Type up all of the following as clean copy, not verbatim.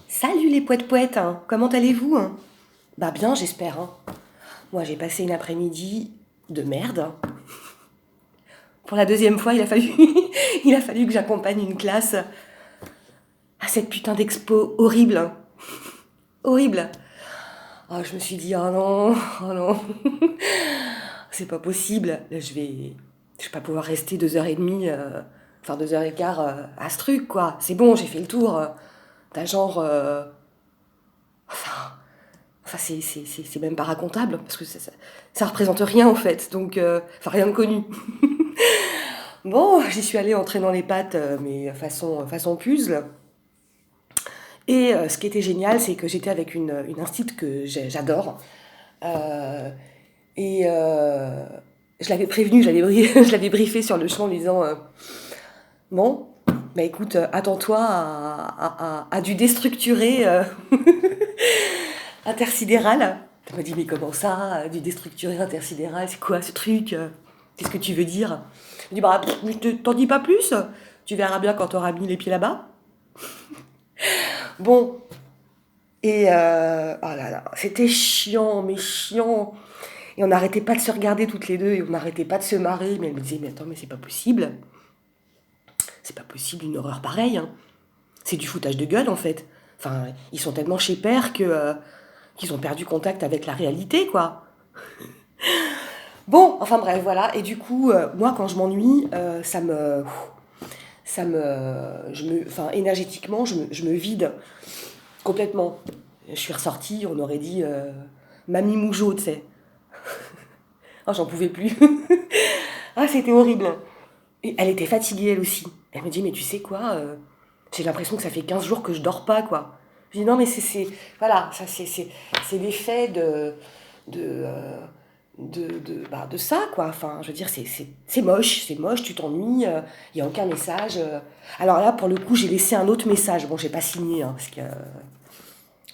Salut les poètes-poètes, hein. Comment allez-vous, hein? Bah bien, j'espère, hein. Moi, j'ai passé une après-midi de merde, hein. Pour la deuxième fois, il a fallu que j'accompagne une classe à cette putain d'expo horrible, hein. Horrible. Oh, je me suis dit, oh non, c'est pas possible. Je vais pas pouvoir rester 2h30, enfin 2h15 à ce truc, quoi. C'est bon, j'ai fait le tour. T'as genre, enfin, c'est même pas racontable, parce que ça représente rien en fait, donc, enfin rien de connu. Bon, j'y suis allée en traînant les pattes, mais façon puzzle. Et ce qui était génial, c'est que j'étais avec une instite que j'adore. Euh, et je l'avais prévenue, je l'avais briefée sur le champ en lui disant bon, bah écoute, attends-toi à du déstructuré intersidéral. Elle m'a dit, mais comment ça, du déstructuré intersidéral, c'est quoi ce truc? Qu'est-ce que tu veux dire? Je dis, bah, t'en dis pas plus. Tu verras bien quand t'auras mis les pieds là-bas. Bon, et oh là là, c'était chiant, mais chiant. Et on n'arrêtait pas de se regarder toutes les deux, et on n'arrêtait pas de se marrer. Mais elle me disait, mais attends, mais c'est pas possible. C'est pas possible une horreur pareille, hein. C'est du foutage de gueule, en fait. Enfin, ils sont tellement chez père qu'ils ont perdu contact avec la réalité, quoi. Bon, enfin bref, voilà. Et du coup, moi, quand je m'ennuie, enfin, énergétiquement, je me vide complètement. Je suis ressortie, on aurait dit Mamie Mougeot, tu sais. Oh, j'en pouvais plus. Ah, c'était horrible. Et elle était fatiguée, elle aussi. Elle me dit, mais tu sais quoi, j'ai l'impression que ça fait 15 jours que je dors pas, quoi. Je dis, non, mais voilà, ça, c'est l'effet de, euh, de ça, quoi. Enfin, je veux dire, c'est moche, tu t'ennuies, il n'y a aucun message. Alors là, pour le coup, j'ai laissé un autre message. Bon, j'ai pas signé, hein,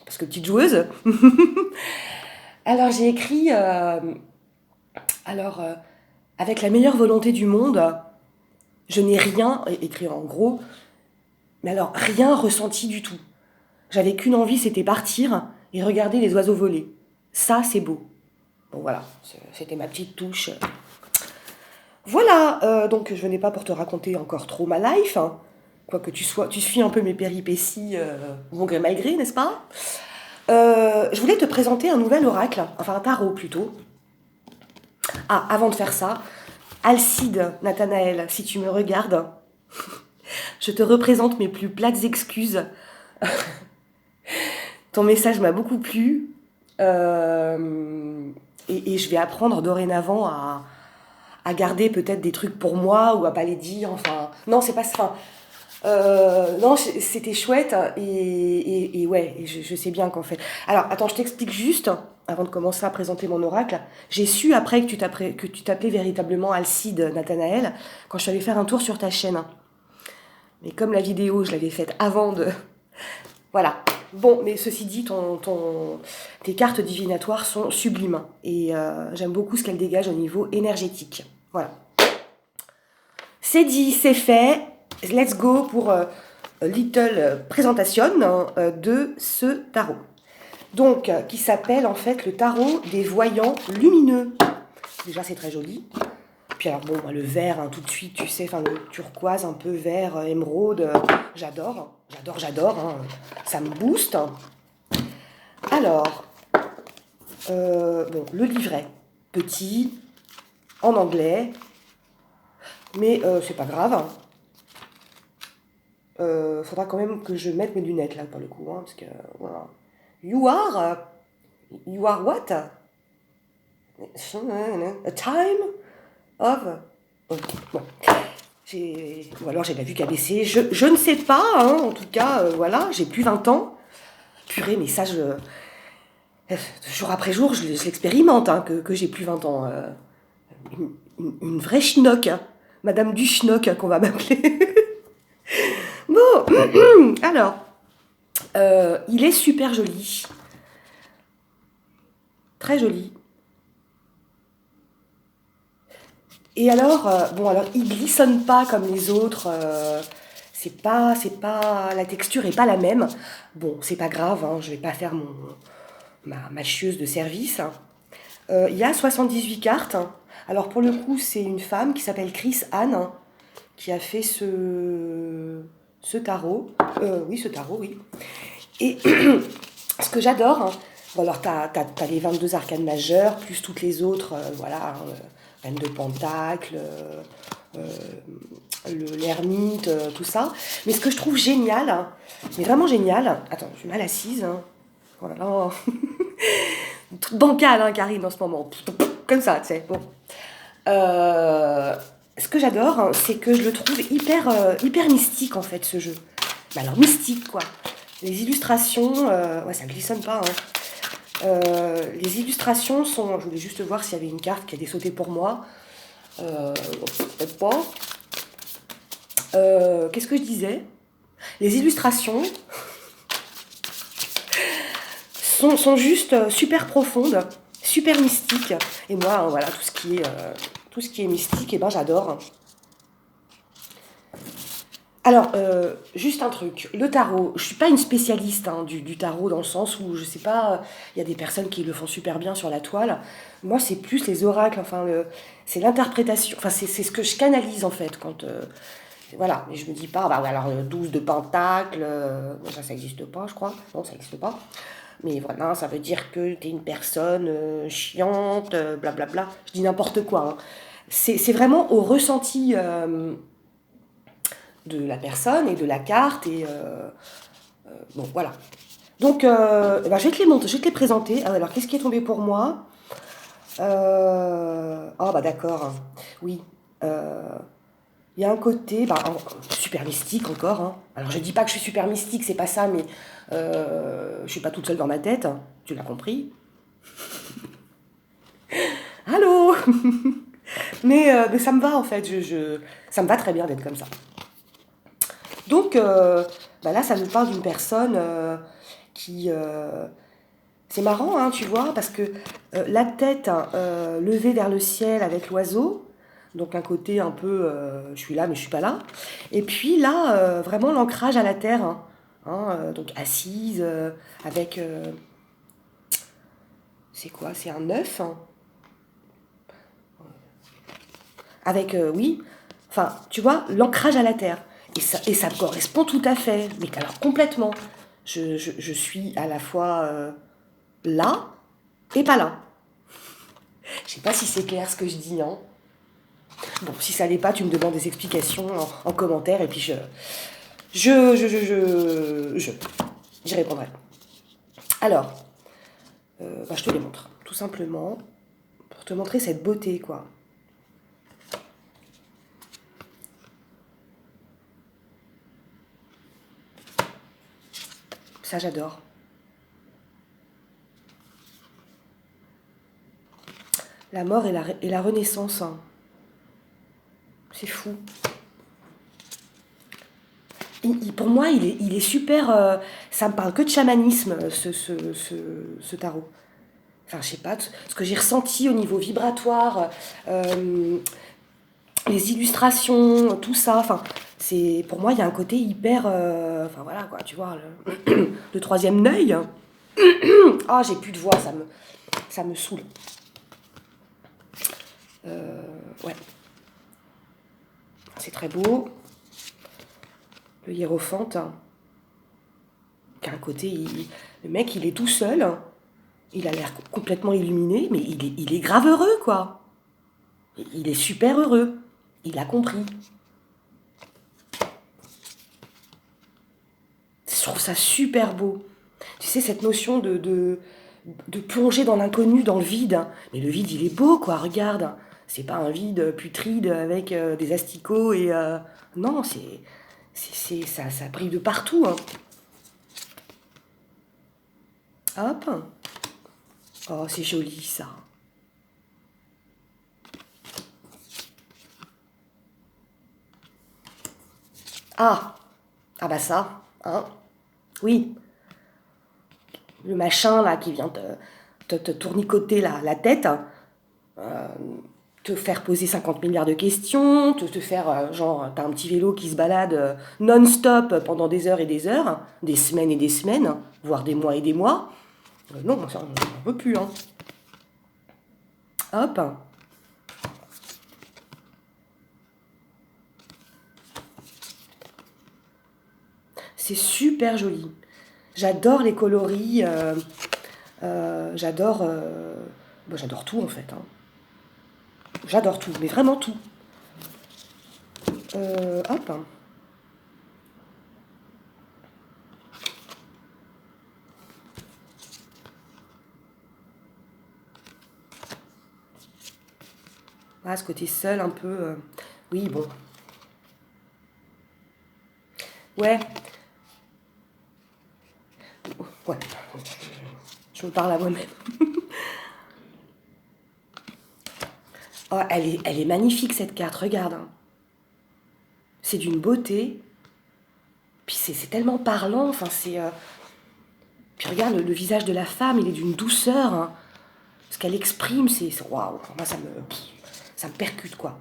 parce que petite joueuse. Alors, j'ai écrit, alors, avec la meilleure volonté du monde, je n'ai rien, écrit en gros, mais alors rien ressenti du tout. J'avais qu'une envie, c'était partir et regarder les oiseaux voler. Ça, c'est beau. Bon, voilà, c'était ma petite touche. Voilà, donc je venais pas pour te raconter encore trop ma life, hein. Quoique tu suis un peu mes péripéties, bon gré mal gré, n'est-ce pas? Je voulais te présenter un nouvel oracle, enfin un tarot plutôt. Ah, avant de faire ça, Alcide Nathanaël, si tu me regardes, je te représente mes plus plates excuses. Ton message m'a beaucoup plu. Et je vais apprendre dorénavant à garder peut-être des trucs pour moi ou à pas les dire. Enfin, non, c'est pas ça. Non, c'était chouette et ouais, je sais bien qu'en fait. Alors, attends, je t'explique juste avant de commencer à présenter mon oracle. J'ai su après que tu t'appelais véritablement Alcide Nathanaël quand je suis allée faire un tour sur ta chaîne. Mais comme la vidéo, je l'avais faite avant de. Voilà. Bon, mais ceci dit, tes cartes divinatoires sont sublimes et j'aime beaucoup ce qu'elles dégagent au niveau énergétique. Voilà. C'est dit, c'est fait. Let's go pour little présentation de ce tarot. Donc, qui s'appelle en fait le tarot des voyants lumineux. Déjà, c'est très joli. Puis alors, bon, le vert, hein, tout de suite, tu sais, enfin, le turquoise un peu vert, émeraude, j'adore. J'adore, hein, ça me booste. Alors, bon, le livret, petit, en anglais, mais c'est pas grave. Faudra quand même que je mette mes lunettes là pour le coup, hein, parce que voilà. You are what? A time of. Oh, bon. Ou alors j'ai la vue qu'abaissée. Je ne sais pas, hein, en tout cas, voilà, j'ai plus 20 ans. Purée, mais ça, jour après jour, je l'expérimente, hein, que j'ai plus 20 ans. Une vraie schnock, hein. Madame du schnock, hein, qu'on va m'appeler. Bon, alors, il est super joli. Très joli. Et alors, bon, alors, il glissonne pas comme les autres. la texture est pas la même. Bon, c'est pas grave, hein, je vais pas faire ma chieuse de service. Il y a 78 cartes. Alors pour le coup, c'est une femme qui s'appelle Chris Anne qui a fait ce tarot. Oui, ce tarot, oui. Et ce que j'adore, hein, bon alors t'as les 22 arcanes majeures, plus toutes les autres, voilà, hein, Reine de Pentacle, l'ermite, tout ça. Mais ce que je trouve génial, hein, mais vraiment génial, attends, je suis mal assise, hein. Oh là là, truc bancal, hein, Karine, en ce moment, comme ça, tu sais, bon. Euh, Ce que j'adore, hein, c'est que je le trouve hyper mystique, en fait, ce jeu. Mais alors, mystique, quoi. Les illustrations, ouais, ça glissonne pas, hein. Les illustrations sont. Je voulais juste voir s'il y avait une carte qui allait sauter pour moi. Bon, peut-être pas. Qu'est-ce que je disais? Les illustrations sont juste super profondes, super mystiques. Et moi, voilà, tout ce qui est mystique, et ben j'adore. Alors, juste un truc, le tarot, je suis pas une spécialiste hein, du tarot dans le sens où je sais pas, il y a des personnes qui le font super bien sur la toile. Moi, c'est plus les oracles, enfin, c'est l'interprétation, enfin, c'est ce que je canalise en fait quand. Voilà, mais je me dis pas, bah ouais, alors 12 de pentacle, bon, ça n'existe pas, je crois. Non, ça n'existe pas. Mais voilà, ça veut dire que tu es une personne chiante, blablabla. Je dis n'importe quoi, hein. C'est vraiment au ressenti de la personne et de la carte. Et bon, voilà. Donc, bah, je vais te les montrer, je vais te les présenter. Alors, qu'est-ce qui est tombé pour moi? Ah, bah d'accord. Oui. Euh, Il y a un côté super mystique encore, hein. Alors je dis pas que je suis super mystique, c'est pas ça, mais je suis pas toute seule dans ma tête, hein. Tu l'as compris. Allô. Mais ça me va en fait, ça me va très bien d'être comme ça. Donc bah là, ça nous parle d'une personne qui... c'est marrant, hein, tu vois, parce que la tête hein, levée vers le ciel avec l'oiseau, donc un côté un peu je suis là mais je suis pas là. Et puis là, vraiment l'ancrage à la terre, hein, donc assise, avec... c'est quoi? C'est un œuf, hein, avec, oui, enfin, tu vois, l'ancrage à la terre. Et ça correspond tout à fait, mais alors complètement. Je suis à la fois là et pas là. Je sais pas si c'est clair ce que je dis, hein. Bon, si ça l'est pas, tu me demandes des explications en commentaire et puis je j'y répondrai. Alors, bah, je te les montre, tout simplement, pour te montrer cette beauté, quoi. Ça, j'adore. La mort et la renaissance, hein. C'est fou. Pour moi, il est super. Ça me parle que de chamanisme, ce tarot. Enfin, je sais pas, ce que j'ai ressenti au niveau vibratoire, les illustrations, tout ça. Enfin, pour moi, il y a un côté hyper. Enfin, voilà, quoi, tu vois, le troisième œil. Ah, j'ai plus de voix, ça me saoule. Ouais, c'est très beau. Le hiérophante, hein, qui a un côté. Le mec, il est tout seul, hein. Il a l'air complètement illuminé, mais il est grave heureux, quoi. Il est super heureux. Il a compris. Je trouve ça super beau. Tu sais, cette notion de plonger dans l'inconnu, dans le vide, hein. Mais le vide, il est beau, quoi, regarde. C'est pas un vide putride avec des asticots et... non, ça brille de partout, hein. Hop. Oh, c'est joli, ça. Ah, ah bah ça, hein. Oui, le machin là qui vient te tournicoter la tête, hein. te faire poser 50 milliards de questions, te faire, genre, t'as un petit vélo qui se balade non-stop pendant des heures et des heures, des semaines et des semaines, voire des mois et des mois. Non, ça, on ne veut plus, hein. Hop. C'est super joli. J'adore les coloris. J'adore. Bon, j'adore tout en fait, hein. J'adore tout, mais vraiment tout. Hop. Voilà, ce côté seul un peu. Oui, bon. Ouais. Ouais. Je me parle à moi-même. Oh, elle est magnifique cette carte, regarde, hein. C'est d'une beauté. Puis c'est tellement parlant. Enfin, c'est. Puis regarde, le visage de la femme, il est d'une douceur, hein. Ce qu'elle exprime, c'est. Waouh! Moi, ça me percute, quoi.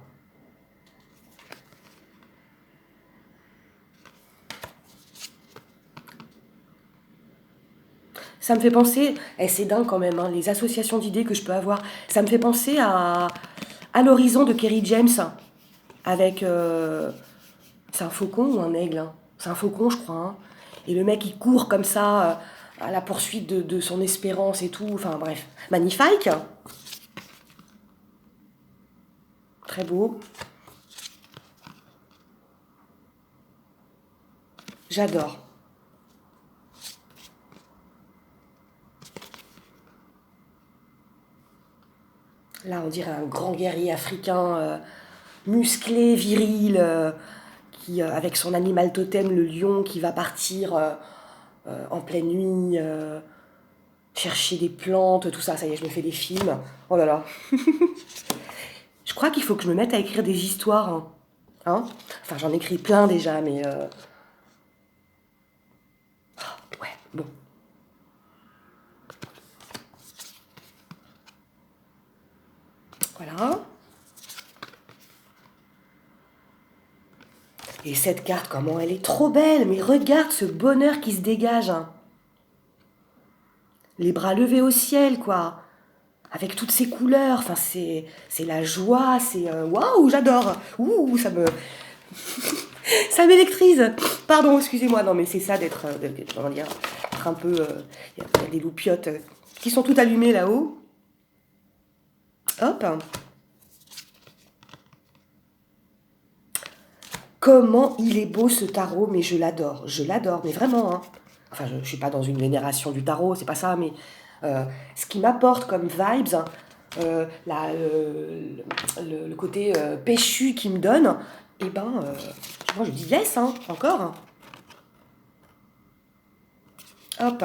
Ça me fait penser, c'est dingue quand même, hein, les associations d'idées que je peux avoir. Ça me fait penser à l'horizon de Kerry James, avec... c'est un faucon ou un aigle, hein. C'est un faucon, je crois, hein. Et le mec, il court comme ça, à la poursuite de son espérance et tout. Enfin bref, magnifique. Très beau. J'adore. Là, on dirait un grand guerrier africain, musclé, viril, qui, avec son animal totem, le lion, qui va partir en pleine nuit, chercher des plantes, tout ça. Ça y est, je me fais des films. Oh là là. Je crois qu'il faut que je me mette à écrire des histoires, hein. Hein. Enfin, j'en écris plein déjà, mais... ouais, bon. Voilà. Et cette carte, comment elle est trop belle. Mais regarde ce bonheur qui se dégage, hein. Les bras levés au ciel, quoi. Avec toutes ces couleurs. Enfin, c'est la joie, c'est... waouh, j'adore. Ouh, ça me... ça m'électrise. Pardon, excusez-moi. Non, mais c'est ça d'être... comment dire, être un peu... Il y a des loupiottes qui sont toutes allumées là-haut. Hop. Comment il est beau ce tarot, mais je l'adore, mais vraiment, hein. Enfin, je ne suis pas dans une vénération du tarot, c'est pas ça, mais ce qui m'apporte comme vibes, hein, le côté péchu qu'il me donne, eh ben, moi je dis yes, hein, encore, hein. Hop,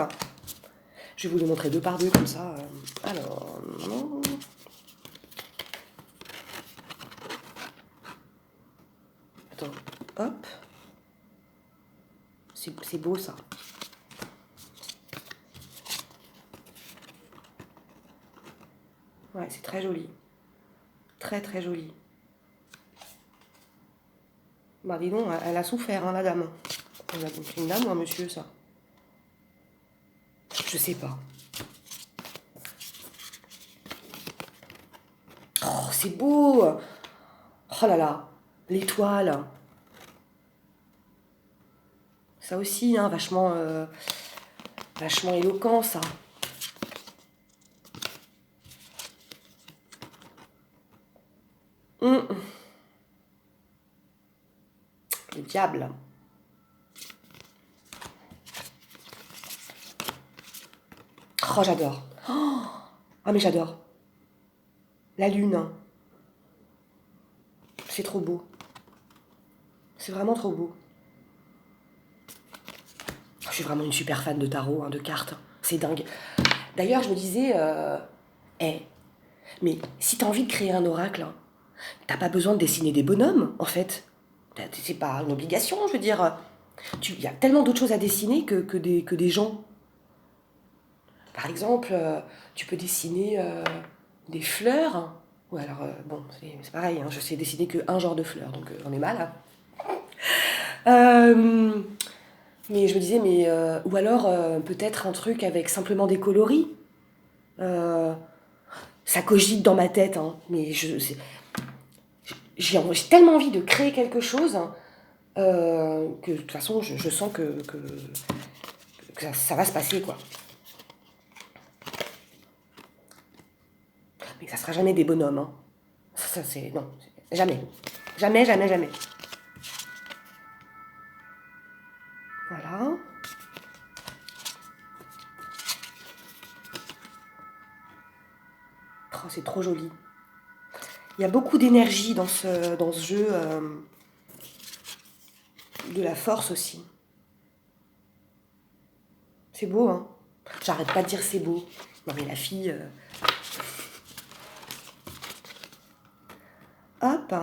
je vais vous les montrer deux par deux comme ça. Alors, non. Attends, hop, c'est beau ça. Ouais, c'est très joli. Très très joli. Bah dis donc, elle a souffert, hein, la dame. C'est une dame ou un monsieur, ça? Je sais pas. Oh, c'est beau! Oh là là, l'étoile. Ça aussi, hein, vachement éloquent, ça. Hum, le diable. Oh, j'adore. Oh, ah, mais j'adore. La lune, hein. C'est trop beau. C'est vraiment trop beau. Je suis vraiment une super fan de tarot, hein, de cartes. C'est dingue. D'ailleurs, je me disais, eh, mais si t'as envie de créer un oracle, hein, t'as pas besoin de dessiner des bonhommes, en fait. C'est pas une obligation, je veux dire. Il y a tellement d'autres choses à dessiner que des gens. Par exemple, tu peux dessiner des fleurs, hein. Ou alors, bon, c'est pareil, hein, je sais dessiner qu'un genre de fleurs, donc j'en ai mal. Hein. Euh, mais je me disais, ou alors peut-être un truc avec simplement des coloris. Euh, Ça cogite dans ma tête, hein, mais j'ai tellement envie de créer quelque chose hein, que de toute façon, je sens que ça va se passer, quoi. Mais ça sera jamais des bonhommes, hein. Ça, c'est... Non, jamais. Jamais, jamais, jamais. Voilà. Oh, c'est trop joli. Il y a beaucoup d'énergie dans ce jeu, de la force aussi. C'est beau, hein. J'arrête pas de dire c'est beau. Non mais la fille... Hop.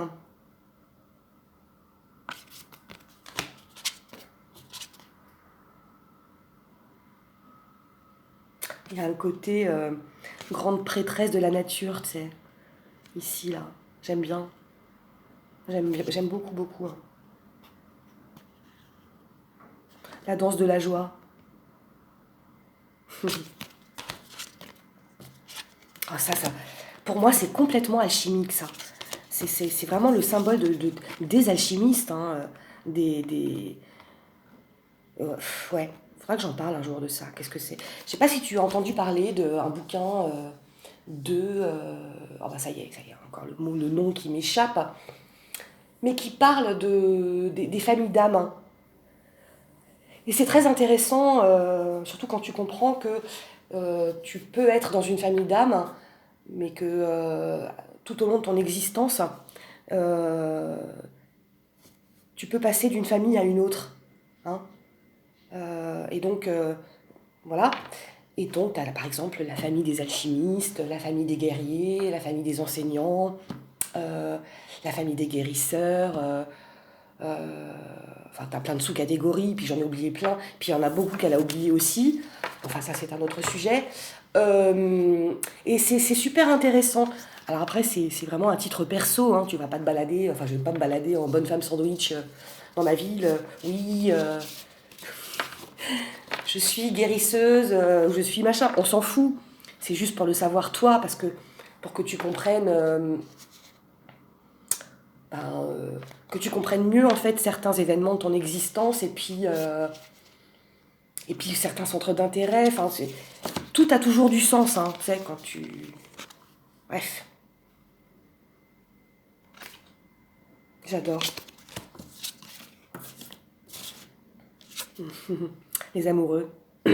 Il y a un côté grande prêtresse de la nature, tu sais. Ici, là. J'aime bien. J'aime beaucoup, beaucoup. Hein. La danse de la joie. Ah, ça, pour moi, c'est complètement alchimique, ça. C'est vraiment le symbole des alchimistes, hein, des... ouais, faudra que j'en parle un jour de ça. Qu'est-ce que c'est? Je sais pas si tu as entendu parler d'un bouquin oh bah ça y est, encore le nom qui m'échappe, mais qui parle des familles d'âmes. Hein. Et c'est très intéressant, surtout quand tu comprends que tu peux être dans une famille d'âmes, mais que tout au long de ton existence, euh, tu peux passer d'une famille à une autre. Hein. Et donc, voilà. Et donc, tu as par exemple la famille des alchimistes, la famille des guerriers, la famille des enseignants, la famille des guérisseurs. Enfin, tu as plein de sous-catégories, puis j'en ai oublié plein. Puis il y en a beaucoup qu'elle a oublié aussi. Enfin, ça, c'est un autre sujet. Et c'est super intéressant. Alors après, c'est vraiment un titre perso. Hein. Tu vas pas te balader, enfin, je vais pas me balader en bonne femme sandwich dans ma ville. Oui, je suis guérisseuse, je suis machin. On s'en fout. C'est juste pour le savoir toi, parce que pour que tu comprennes, que tu comprennes mieux en fait certains événements de ton existence et puis certains centres d'intérêt. Enfin, tout a toujours du sens, hein, tu sais, quand tu... Bref. J'adore. Les amoureux. Oh,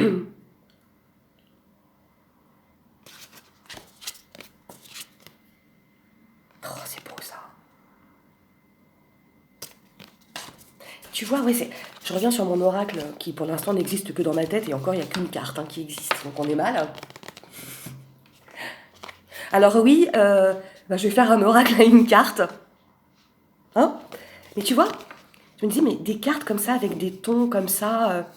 c'est beau ça. Tu vois, ouais, je reviens sur mon oracle qui pour l'instant n'existe que dans ma tête et encore il n'y a qu'une carte hein, qui existe, donc on est mal. Alors oui, bah, je vais faire un oracle à une carte. Hein? Mais tu vois, je me dis, mais des cartes comme ça, avec des tons comme ça,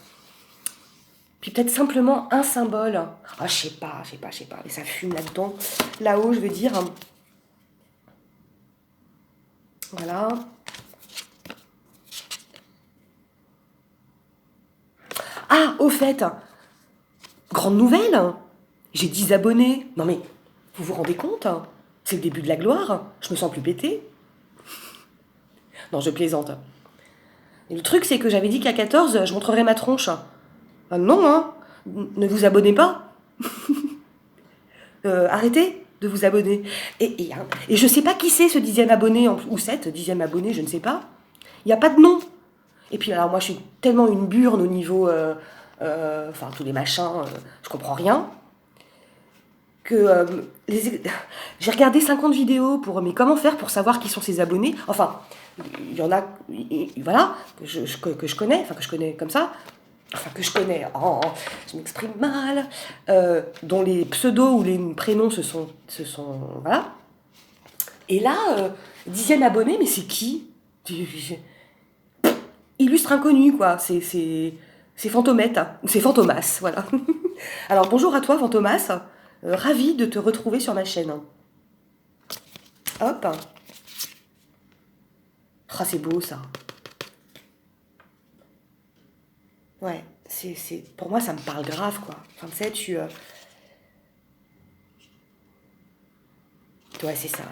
puis peut-être simplement un symbole. Ah, je sais pas, mais ça fume là-dedans. Là-haut, je veux dire. Voilà. Ah, au fait, grande nouvelle, j'ai 10 abonnés. Non mais, vous vous rendez compte? C'est le début de la gloire, je me sens plus pétée. Non, je plaisante. Et le truc, c'est que j'avais dit qu'à 14, je montrerais ma tronche. Ah non, hein, ne vous abonnez pas. Arrêtez de vous abonner. Et je sais pas qui c'est ce 10e abonné, ou cette 10e abonné, je ne sais pas. Il n'y a pas de nom. Et puis alors moi je suis tellement une burne au niveau... enfin tous les machins, je comprends rien. Que j'ai regardé 50 vidéos pour... Mais comment faire pour savoir qui sont ces abonnés? Enfin, il y en a... Voilà, que je connais, enfin que je connais comme ça. Enfin que je connais, je m'exprime mal, dont les pseudos ou les prénoms se sont voilà. Et là, 10e abonné, mais c'est qui? Illustre inconnu, quoi. C'est Fantomette, hein. C'est Fantomas, voilà. Alors bonjour à toi, Fantomas. Ravi de te retrouver sur ma chaîne. Hop. Ah, c'est beau ça. Ouais, pour moi, ça me parle grave, quoi. Enfin, tu sais, ouais, c'est ça.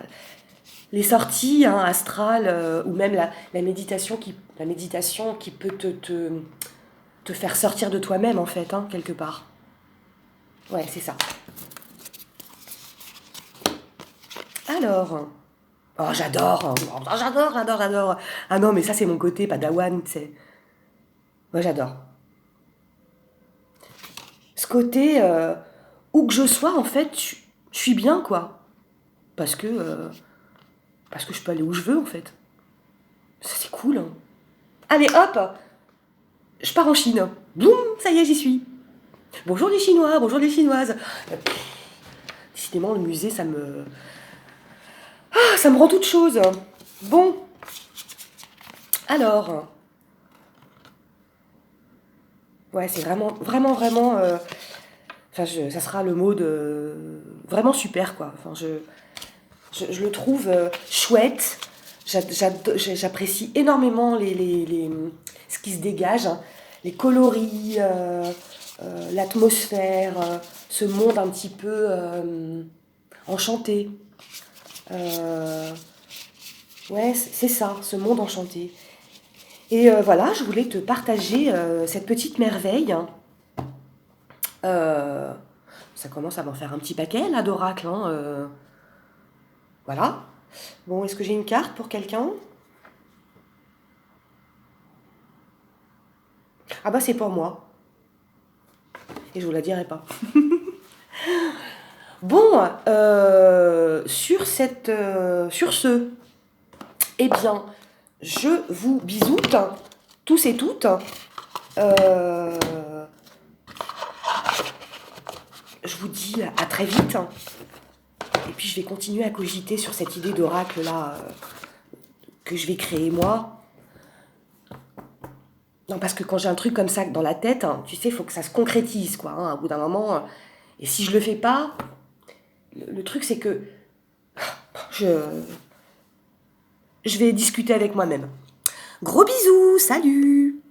Les sorties hein, astrales, ou même la méditation qui peut te faire sortir de toi-même, en fait, hein, quelque part. Ouais, c'est ça. Alors, oh, j'adore, hein. Oh, j'adore, j'adore, j'adore. Ah non, mais ça, c'est mon côté padawan, tu sais. Moi, j'adore. Ce côté, où que je sois, en fait, je suis bien, quoi. Parce que, euh, parce que je peux aller où je veux, en fait. Ça, c'est cool, hein. Allez, hop, je pars en Chine. Boum, ça y est, j'y suis. Bonjour les Chinois, bonjour les Chinoises. Décidément, le musée, ça me rend toute chose. Bon, alors, ouais, c'est vraiment, vraiment, vraiment. Enfin, ça sera le mot de vraiment super, quoi. Enfin, je le trouve chouette. J'apprécie énormément ce qui se dégage, hein. Les coloris, l'atmosphère, ce monde un petit peu enchanté. Euh, ouais, c'est ça, ce monde enchanté. Et voilà, je voulais te partager cette petite merveille. Euh, Ça commence à m'en faire un petit paquet là d'oracles, hein, voilà. Bon, est-ce que j'ai une carte pour quelqu'un? Ah bah c'est pour moi. Et je vous la dirai pas. Bon, sur ce, eh bien, je vous bisoute, tous et toutes. Euh, je vous dis à très vite. Et puis je vais continuer à cogiter sur cette idée d'oracle là que je vais créer moi. Non, parce que quand j'ai un truc comme ça dans la tête, hein, tu sais, il faut que ça se concrétise, quoi, hein, au bout d'un moment. Et si je le fais pas, le truc c'est que je, je vais discuter avec moi-même. Gros bisous, salut!